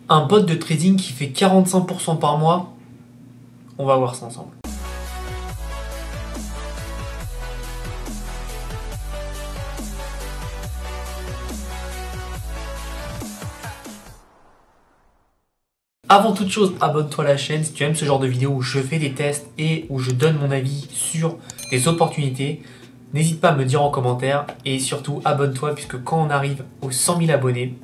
Un bot de trading qui fait 45% par mois, on va voir ça ensemble. Avant toute chose, abonne-toi à la chaîne si tu aimes ce genre de vidéo où je fais des tests et où je donne mon avis sur des opportunités. N'hésite pas à me dire en commentaire et surtout abonne-toi puisque quand on arrive aux 100 000 abonnés,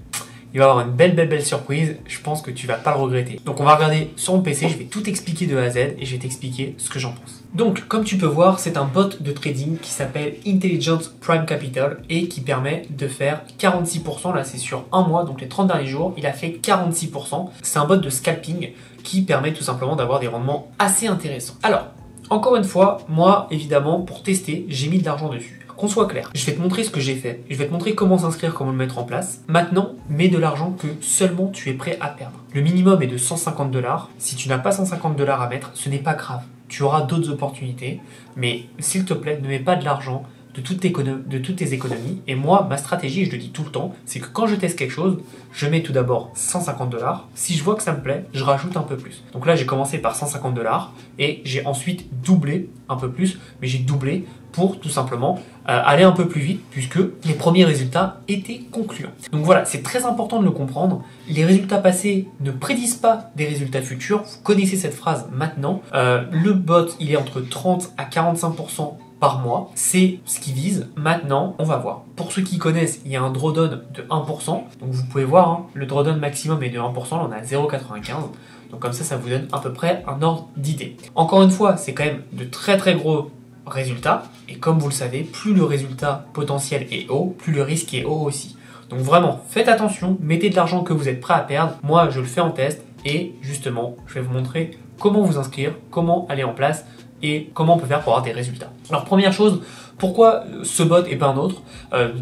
il va y avoir une belle surprise. Je pense que tu vas pas le regretter. Donc on va regarder sur mon PC, je vais tout expliquer de A à Z et je vais t'expliquer ce que j'en pense. Donc comme tu peux voir, c'est un bot de trading qui s'appelle Intelligence Prime Capital et qui permet de faire 46%. Là c'est sur un mois, donc les 30 derniers jours, il a fait 46%. C'est un bot de scalping qui permet tout simplement d'avoir des rendements assez intéressants. Alors, encore une fois, moi évidemment pour tester, j'ai mis de l'argent dessus. Qu'on soit clair, je vais te montrer ce que j'ai fait, je vais te montrer comment s'inscrire, comment le mettre en place. Maintenant, mets de l'argent que seulement tu es prêt à perdre. Le minimum est de 150 $. Si tu n'as pas 150 $ à mettre, ce n'est pas grave. Tu auras d'autres opportunités, mais s'il te plaît, ne mets pas de l'argent de toutes tes économies. Et moi, ma stratégie, je le dis tout le temps, c'est que quand je teste quelque chose, je mets tout d'abord 150 $. Si je vois que ça me plaît, je rajoute un peu plus. Donc là, j'ai commencé par 150 $ et j'ai ensuite doublé un peu plus, mais j'ai doublé pour tout simplement aller un peu plus vite puisque les premiers résultats étaient concluants. Donc voilà, c'est très important de le comprendre. Les résultats passés ne prédisent pas des résultats futurs. Vous connaissez cette phrase maintenant. Le bot, il est entre 30 à 45% par mois. C'est ce qu'il vise. Maintenant, on va voir. Pour ceux qui connaissent, il y a un drawdown de 1%. Donc vous pouvez voir, hein, le drawdown maximum est de 1%. Là, on a 0,95. Donc comme ça vous donne à peu près un ordre d'idée. Encore une fois, c'est quand même de très gros résultat, et comme vous le savez, plus le résultat potentiel est haut, plus le risque est haut aussi. Donc vraiment, faites attention, mettez de l'argent que vous êtes prêt à perdre. Moi, je le fais en test, et justement, je vais vous montrer comment vous inscrire, comment aller en place, et comment on peut faire pour avoir des résultats. Alors première chose, pourquoi ce bot et pas un autre?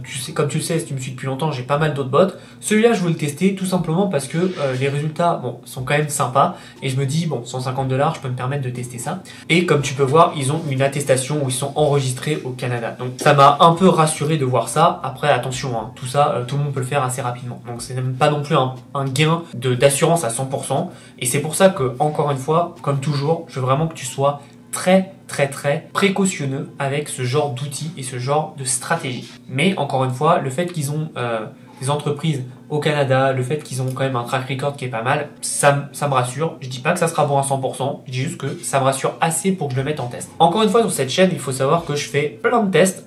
Tu sais, comme tu le sais, si tu me suis depuis longtemps, j'ai pas mal d'autres bots. Celui-là, je voulais le tester tout simplement parce que les résultats, bon, sont quand même sympas. Et je me dis, bon, 150 $, je peux me permettre de tester ça. Et comme tu peux voir, ils ont une attestation où ils sont enregistrés au Canada. Donc ça m'a un peu rassuré de voir ça. Après, attention, hein, tout ça, tout le monde peut le faire assez rapidement. Donc c'est même pas non plus un gain d'assurance à 100%. Et c'est pour ça que, encore une fois, comme toujours, je veux vraiment que tu sois très précautionneux avec ce genre d'outils et ce genre de stratégie. Mais encore une fois, le fait qu'ils ont des entreprises au Canada, le fait qu'ils ont quand même un track record qui est pas mal, ça me rassure. Je dis pas que ça sera bon à 100%, je dis juste que ça me rassure assez pour que je le mette en test. Encore une fois, sur cette chaîne, il faut savoir que je fais plein de tests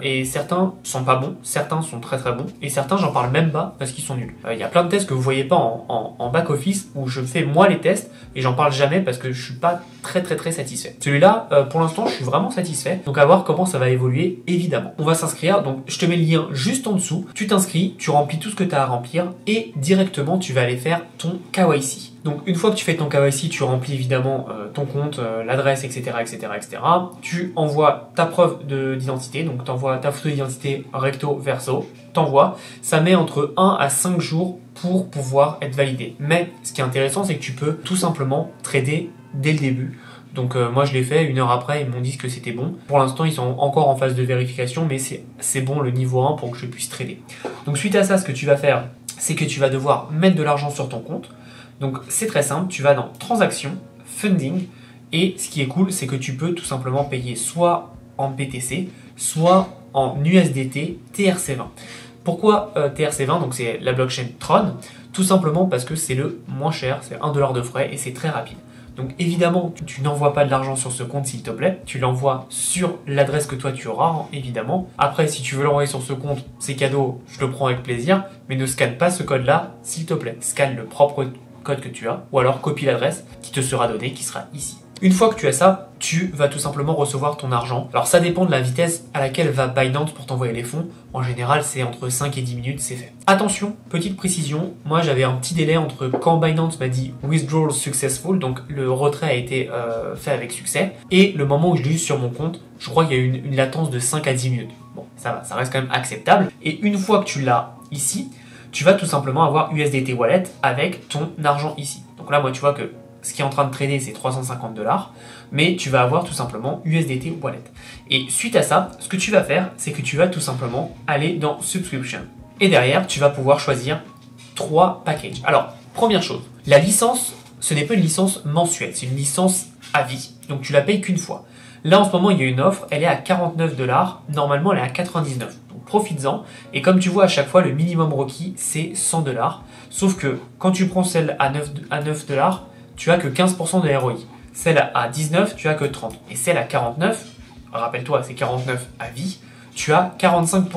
et certains sont pas bons, certains sont très bons et certains j'en parle même pas parce qu'ils sont nuls. Il y a plein de tests que vous voyez pas en back office où je fais moi les tests et j'en parle jamais parce que je suis pas très satisfait. Celui-là, pour l'instant, je suis vraiment satisfait. Donc à voir comment ça va évoluer, évidemment. On va s'inscrire, donc je te mets le lien juste en dessous. Tu t'inscris, tu remplis tout ce que tu as à remplir et directement tu vas aller faire ton KYC. Donc une fois que tu fais ton KYC, tu remplis évidemment ton compte, l'adresse, etc. Tu envoies ta preuve d'identité, donc tu envoies ta photo d'identité recto verso, t'envoies. Ça met entre 1 à 5 jours pour pouvoir être validé. Mais ce qui est intéressant, c'est que tu peux tout simplement trader dès le début. Donc moi je l'ai fait, 1 heure après ils m'ont dit que c'était bon. Pour l'instant ils sont encore en phase de vérification, mais c'est bon le niveau 1 pour que je puisse trader. Donc suite à ça, ce que tu vas faire, c'est que tu vas devoir mettre de l'argent sur ton compte. Donc c'est très simple, tu vas dans transactions, funding, et ce qui est cool, c'est que tu peux tout simplement payer soit en BTC, soit en USDT TRC20. Pourquoi TRC20? Donc c'est la blockchain Tron, tout simplement parce que c'est le moins cher, c'est 1 $ de frais et c'est très rapide. Donc évidemment, tu n'envoies pas de l'argent sur ce compte s'il te plaît, tu l'envoies sur l'adresse que toi tu auras, hein, évidemment. Après, si tu veux l'envoyer sur ce compte, c'est cadeau, je le prends avec plaisir, mais ne scanne pas ce code-là, s'il te plaît. Scanne le propre code que tu as, ou alors copie l'adresse qui te sera donnée, qui sera ici. Une fois que tu as ça, tu vas tout simplement recevoir ton argent. Alors ça dépend de la vitesse à laquelle va Binance pour t'envoyer les fonds. En général, c'est entre 5 et 10 minutes, c'est fait. Attention, petite précision, moi j'avais un petit délai entre quand Binance m'a dit withdrawal successful, donc le retrait a été fait avec succès, et le moment où je l'ai eu sur mon compte. Je crois qu'il y a eu une latence de 5 à 10 minutes. Bon, ça va, ça reste quand même acceptable. Et une fois que tu l'as ici, tu vas tout simplement avoir USDT Wallet avec ton argent ici. Donc là, moi tu vois que ce qui est en train de trader, c'est 350 $, mais tu vas avoir tout simplement USDT Wallet. Et suite à ça, ce que tu vas faire, c'est que tu vas tout simplement aller dans Subscription. Et derrière, tu vas pouvoir choisir 3 packages. Alors, Première chose, la licence, ce n'est pas une licence mensuelle, c'est une licence à vie. Donc tu la payes qu'une fois. Là en ce moment il y a une offre, elle est à 49 $, normalement elle est à 99. Donc profites-en. Et comme tu vois à chaque fois le minimum requis c'est 100 $. Sauf que quand tu prends celle à 9 $, tu as que 15% de ROI. Celle à 19, tu as que 30. Et celle à 49, rappelle-toi c'est 49 à vie, tu as 45%.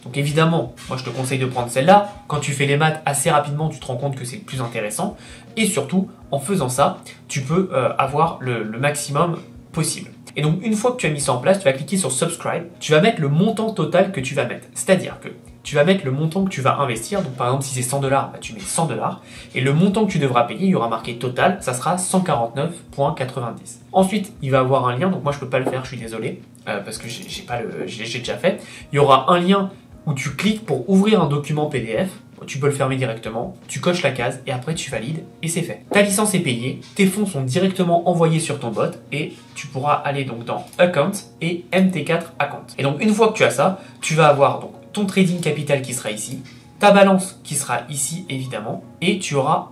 Donc évidemment, moi je te conseille de prendre celle-là. Quand tu fais les maths assez rapidement, tu te rends compte que c'est le plus intéressant. Et surtout, en faisant ça, tu peux avoir le maximum possible. Et donc une fois que tu as mis ça en place, tu vas cliquer sur Subscribe. Tu vas mettre le montant total que tu vas mettre. C'est-à-dire que tu vas mettre le montant que tu vas investir. Donc par exemple, si c'est 100 $, bah, tu mets 100 $. Et le montant que tu devras payer, il y aura marqué total, ça sera 149,90. Ensuite, il va avoir un lien. Donc moi, je peux pas le faire, je suis désolé, parce que j'ai déjà fait. Il y aura un lien où tu cliques pour ouvrir un document PDF. Tu peux le fermer directement, tu coches la case et après tu valides et c'est fait. Ta licence est payée, tes fonds sont directement envoyés sur ton bot et tu pourras aller donc dans Account et MT4 Account. Et donc une fois que tu as ça, tu vas avoir donc ton trading capital qui sera ici, ta balance qui sera ici évidemment et tu auras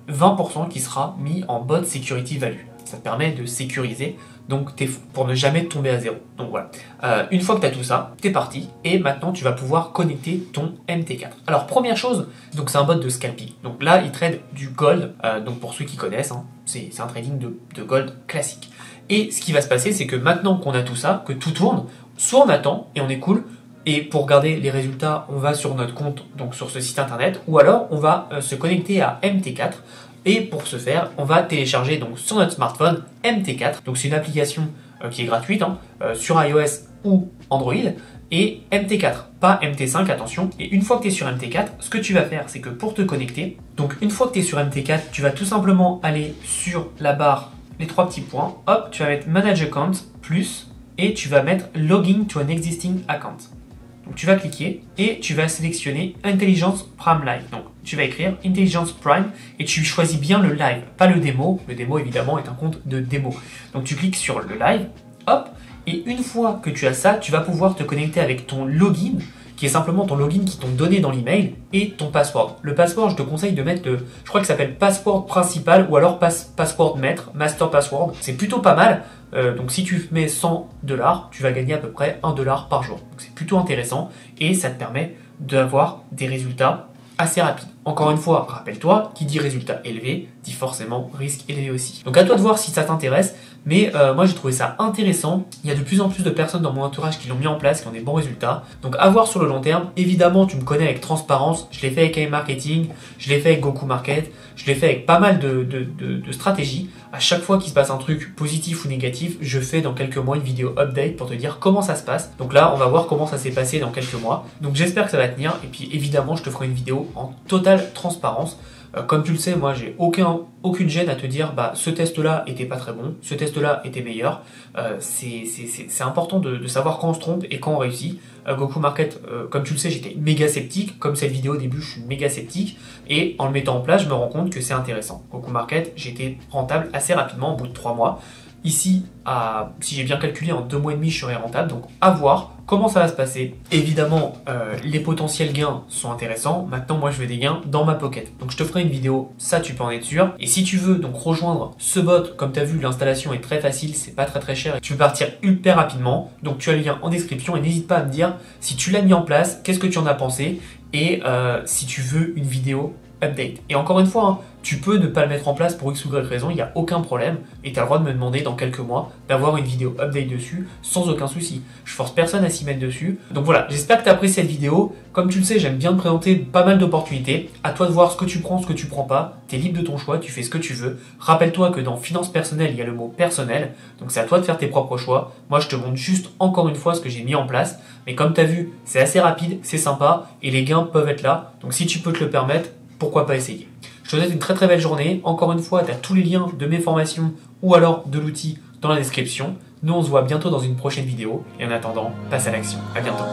20% qui sera mis en bot security value. Ça te permet de sécuriser donc tes fonds pour ne jamais tomber à zéro. Donc voilà. Une fois que tu as tout ça, t'es parti et maintenant tu vas pouvoir connecter ton MT4. Alors première chose, donc c'est un bot de scalping. Donc là, il trade du gold. Donc pour ceux qui connaissent, hein, c'est un trading de gold classique. Et ce qui va se passer, c'est que maintenant qu'on a tout ça, que tout tourne, soit on attend et on est cool. Et pour regarder les résultats, on va sur notre compte, donc sur ce site internet, ou alors on va se connecter à MT4. Et pour ce faire, on va télécharger donc sur notre smartphone MT4. Donc c'est une application qui est gratuite hein, sur iOS ou Android. Et MT4, pas MT5, attention. Et une fois que tu es sur MT4, ce que tu vas faire, c'est que pour te connecter, donc une fois que tu es sur MT4, tu vas tout simplement aller sur la barre, les trois petits points. Hop, tu vas mettre Manage Account plus et tu vas mettre Login to an existing account. Donc tu vas cliquer et tu vas sélectionner Intelligence Prime Live. Donc tu vas écrire Intelligence Prime et tu choisis bien le live, pas le démo. Le démo évidemment est un compte de démo. Donc tu cliques sur le live, hop, et une fois que tu as ça, tu vas pouvoir te connecter avec ton login, qui est simplement ton login qui t'ont donné dans l'email et ton password. Le password, je te conseille de mettre, je crois que ça s'appelle password principal ou alors password maître, master password. C'est plutôt pas mal. Donc si tu mets 100 $, tu vas gagner à peu près 1 $ par jour. Donc c'est plutôt intéressant et ça te permet d'avoir des résultats assez rapides. Encore une fois, rappelle-toi, qui dit résultat élevé, dit forcément risque élevé aussi. Donc à toi de voir si ça t'intéresse, mais moi j'ai trouvé ça intéressant. Il y a de plus en plus de personnes dans mon entourage qui l'ont mis en place, qui ont des bons résultats. Donc à voir sur le long terme. Évidemment, tu me connais avec transparence. Je l'ai fait avec iMarketing, je l'ai fait avec Goku Market, je l'ai fait avec pas mal de stratégies. À chaque fois qu'il se passe un truc positif ou négatif, je fais dans quelques mois une vidéo update pour te dire comment ça se passe. Donc là, on va voir comment ça s'est passé dans quelques mois. Donc j'espère que ça va tenir. Et puis évidemment, je te ferai une vidéo en totale transparence. Comme tu le sais, moi j'ai aucune gêne à te dire bah ce test là était pas très bon, ce test là était meilleur. C'est important de savoir quand on se trompe et quand on réussit. Goku Market, comme tu le sais, j'étais méga sceptique, comme cette vidéo au début je suis méga sceptique, et en le mettant en place je me rends compte que c'est intéressant. Goku Market, j'étais rentable assez rapidement au bout de 3 mois. Ici, si j'ai bien calculé, en 2 mois et demi, je serai rentable. Donc, à voir comment ça va se passer. Évidemment, les potentiels gains sont intéressants. Maintenant, moi, je veux des gains dans ma pocket. Donc, je te ferai une vidéo, ça, tu peux en être sûr. Et si tu veux donc rejoindre ce bot, comme tu as vu, l'installation est très facile, c'est pas très cher. Et tu peux partir hyper rapidement. Donc, tu as le lien en description et n'hésite pas à me dire si tu l'as mis en place, qu'est-ce que tu en as pensé et si tu veux une vidéo update. Et encore une fois, hein, tu peux ne pas le mettre en place pour X ou Y raison, il n'y a aucun problème. Et tu as le droit de me demander dans quelques mois d'avoir une vidéo update dessus sans aucun souci. Je force personne à s'y mettre dessus. Donc voilà, j'espère que tu as apprécié cette vidéo. Comme tu le sais, j'aime bien te présenter pas mal d'opportunités. À toi de voir ce que tu prends, ce que tu prends pas. Tu es libre de ton choix, tu fais ce que tu veux. Rappelle-toi que dans finance personnelle, il y a le mot personnel. Donc c'est à toi de faire tes propres choix. Moi, je te montre juste encore une fois ce que j'ai mis en place. Mais comme tu as vu, c'est assez rapide, c'est sympa et les gains peuvent être là. Donc si tu peux te le permettre, pourquoi pas essayer. Je te souhaite une très très belle journée. Encore une fois, tu as tous les liens de mes formations ou alors de l'outil dans la description. Nous, on se voit bientôt dans une prochaine vidéo. Et en attendant, passe à l'action. À bientôt.